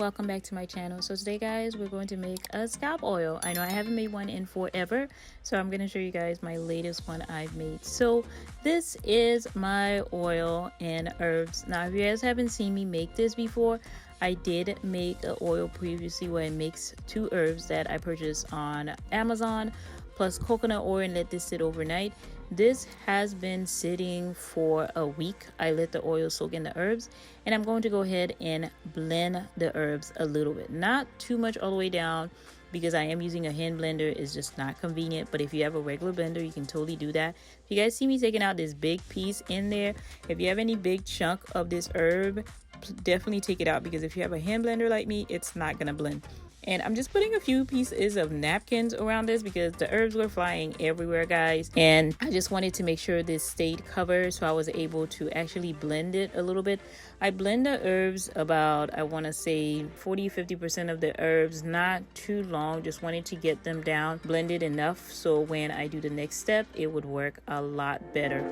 welcome back to my channel. So today guys, we're going to make a scalp oil. I know I haven't made one in forever, so I'm going to show you guys my latest one I've made. So this is my oil and herbs. Now if you guys haven't seen me make this before, I did make an oil previously where I mix 2 herbs that I purchased on Amazon plus coconut oil and let this sit overnight. This has been sitting for a week. I let the oil soak in the herbs, and I'm going to go ahead and blend the herbs a little bit, not too much all the way down, because I am using a hand blender. It's just not convenient, but if you have a regular blender, you can totally do that. If you guys see me taking out this big piece in there, if you have any big chunk of this herb, definitely take it out, because if you have a hand blender like me, it's not gonna blend. And I'm just putting a few pieces of napkins around this because the herbs were flying everywhere, guys, and I just wanted to make sure this stayed covered, so I was able to actually blend it a little bit. I blend the herbs about, I want to say 40-50% of the herbs, not too long, just wanted to get them down blended enough so when I do the next step it would work a lot better.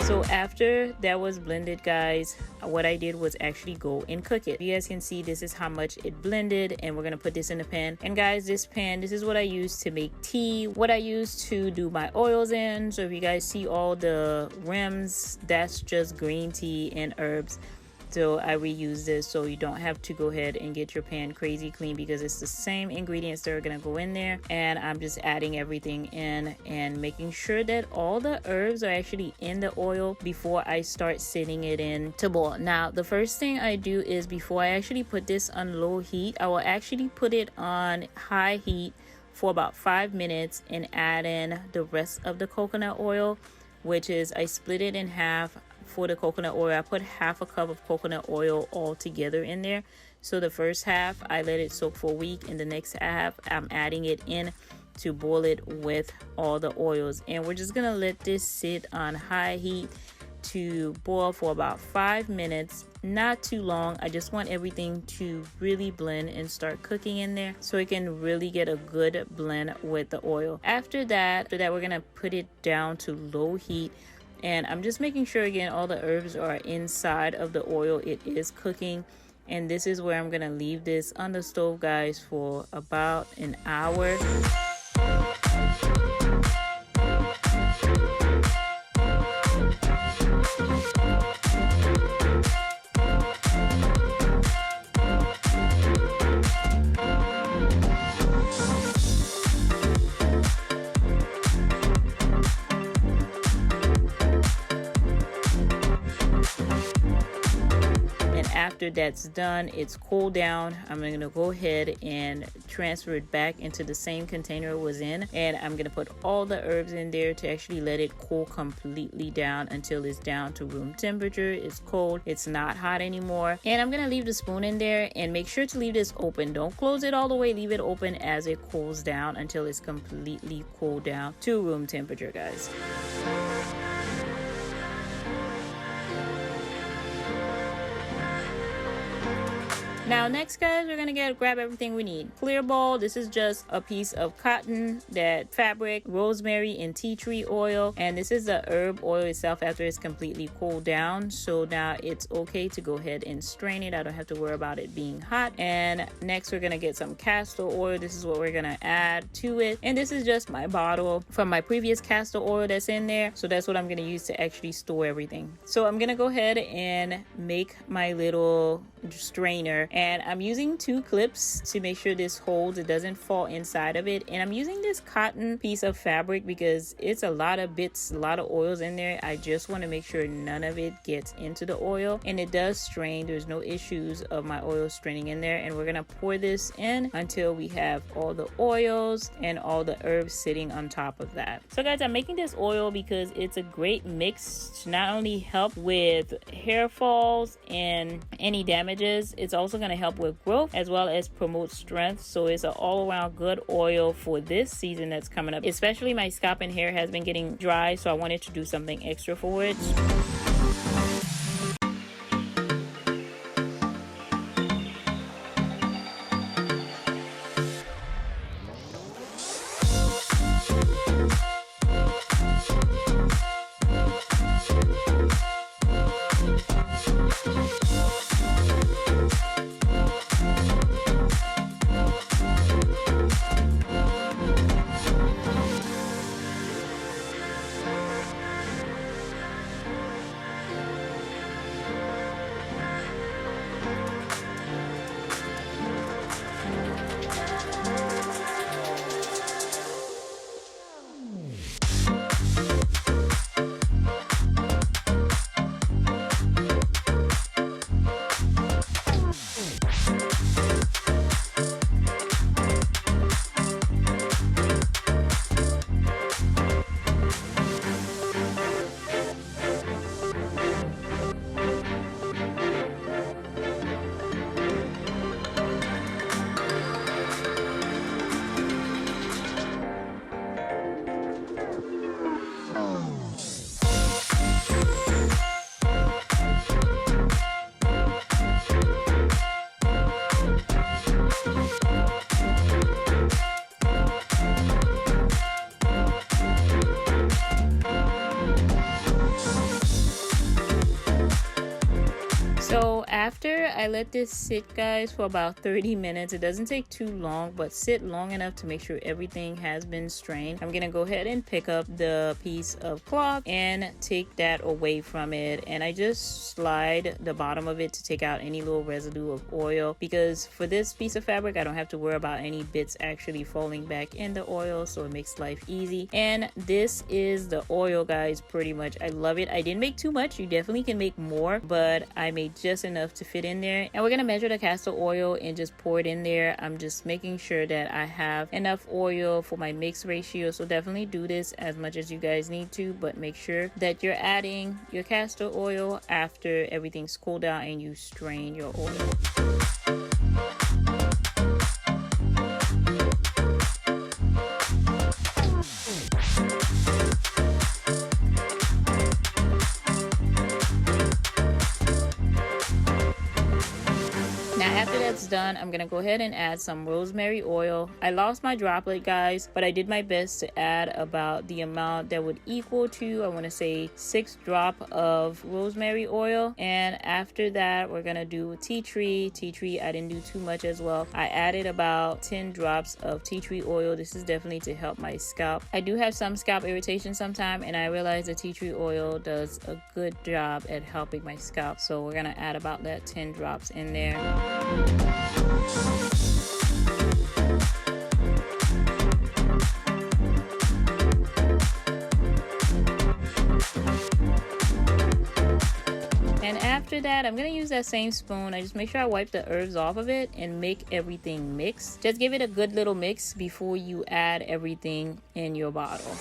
So after that was blended, guys, what I did was actually go and cook it. You guys can see this is how much it blended, and we're gonna put this in the pan. And guys, this pan, this is what I use to make tea, what I use to do my oils in. So if you guys see all the rims, that's just green tea and herbs. So I reuse this, so you don't have to go ahead and get your pan crazy clean, because it's the same ingredients that are gonna go in there. And I'm just adding everything in and making sure that all the herbs are actually in the oil before I start setting it in to boil. Now the first thing I do is, before I actually put this on low heat, I will actually put it on high heat for about 5 minutes and add in the rest of the coconut oil, which is, I split it in half. For the coconut oil, I put half a cup of coconut oil all together in there. So the first half I let it soak for a week, and the next half I'm adding it in to boil it with all the oils. And we're just gonna let this sit on high heat to boil for about 5 minutes, not too long. I just want everything to really blend and start cooking in there so it can really get a good blend with the oil. After that we're gonna put it down to low heat. And I'm just making sure, again, all the herbs are inside of the oil. It is cooking. And this is where I'm going to leave this on the stove, guys, for about an hour. After that's done, it's cooled down, I'm going to go ahead and transfer it back into the same container it was in, and I'm going to put all the herbs in there to actually let it cool completely down until it's down to room temperature. It's cold, it's not hot anymore. And I'm going to leave the spoon in there, and make sure to leave this open. Don't close it all the way, leave it open as it cools down until it's completely cooled down to room temperature, guys. Now next, guys, we're gonna grab everything we need. Clear bowl. This is just a piece of cotton, that fabric, rosemary and tea tree oil, and this is the herb oil itself after it's completely cooled down. So now it's okay to go ahead and strain it. I don't have to worry about it being hot. And next we're gonna get some castor oil. This is what we're gonna add to it, and this is just my bottle from my previous castor oil that's in there. So that's what I'm gonna use to actually store everything. So I'm gonna go ahead and make my little strainer, and I'm using 2 clips to make sure this holds, it doesn't fall inside of it. And I'm using this cotton piece of fabric because it's a lot of bits, a lot of oils in there. I just want to make sure none of it gets into the oil, and it does strain. There's no issues of my oil straining in there. And we're gonna pour this in until we have all the oils and all the herbs sitting on top of that. So guys, I'm making this oil because it's a great mix to not only help with hair falls and any damages, it's also going to help with growth as well as promote strength. So it's an all-around good oil for this season that's coming up. Especially my scalp and hair has been getting dry, so I wanted to do something extra for it. So after I let this sit, guys, for about 30 minutes, it doesn't take too long, but sit long enough to make sure everything has been strained. I'm gonna go ahead and pick up the piece of cloth and take that away from it, and I just slide the bottom of it to take out any little residue of oil, because for this piece of fabric I don't have to worry about any bits actually falling back in the oil, so it makes life easy. And this is the oil, guys. Pretty much I love it. I didn't make too much. You definitely can make more, but I made just enough to fit in there. And we're gonna measure the castor oil and just pour it in there. I'm just making sure that I have enough oil for my mix ratio, so definitely do this as much as you guys need to, but make sure that you're adding your castor oil after everything's cooled down and you strain your oil. After that's done, I'm gonna go ahead and add some rosemary oil. I lost my droplet, guys, but I did my best to add about the amount that would equal to, I want to say, 6 drops of rosemary oil. And after that, we're gonna do tea tree. Tea tree, I didn't do too much as well. I added about 10 drops of tea tree oil. This is definitely to help my scalp. I do have some scalp irritation sometimes, and I realize the tea tree oil does a good job at helping my scalp. So we're gonna add about that 10 drops in there. And after that, I'm gonna use that same spoon. I just make sure I wipe the herbs off of it and make everything mix. Just give it a good little mix before you add everything in your bottle.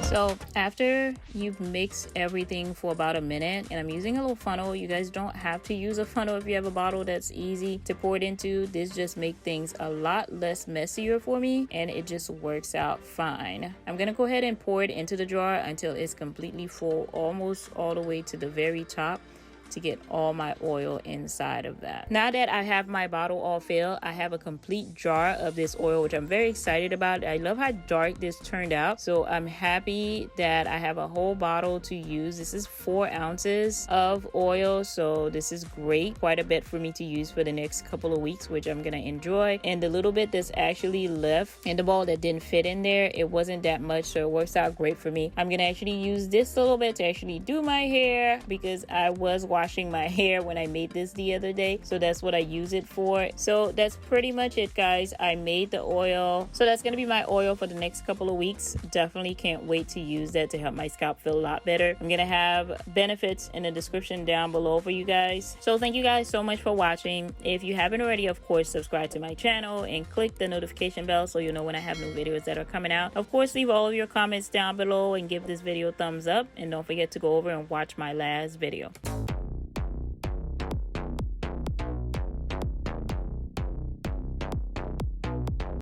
So after you've mixed everything for about a minute, and I'm using a little funnel. You guys don't have to use a funnel if you have a bottle that's easy to pour it into. This just makes things a lot less messier for me, and it just works out fine. I'm gonna go ahead and pour it into the jar until it's completely full, almost all the way to the very top, to get all my oil inside of that. Now that I have my bottle all filled, I have a complete jar of this oil, which I'm very excited about. I love how dark this turned out, so I'm happy that I have a whole bottle to use. This is 4 ounces of oil, so this is great. Quite a bit for me to use for the next couple of weeks, which I'm gonna enjoy. And the little bit that's actually left in the bowl that didn't fit in there, it wasn't that much, so it works out great for me. I'm gonna actually use this little bit to actually do my hair, because I was washing my hair when I made this the other day, so that's what I use it for. So that's pretty much it, guys. I made the oil, so that's gonna be my oil for the next couple of weeks. Definitely can't wait to use that to help my scalp feel a lot better. I'm gonna have benefits in the description down below for you guys. So thank you guys so much for watching. If you haven't already, of course, subscribe to my channel and click the notification bell so you'll know when I have new videos that are coming out. Of course, leave all of your comments down below and give this video a thumbs up, and don't forget to go over and watch my last video.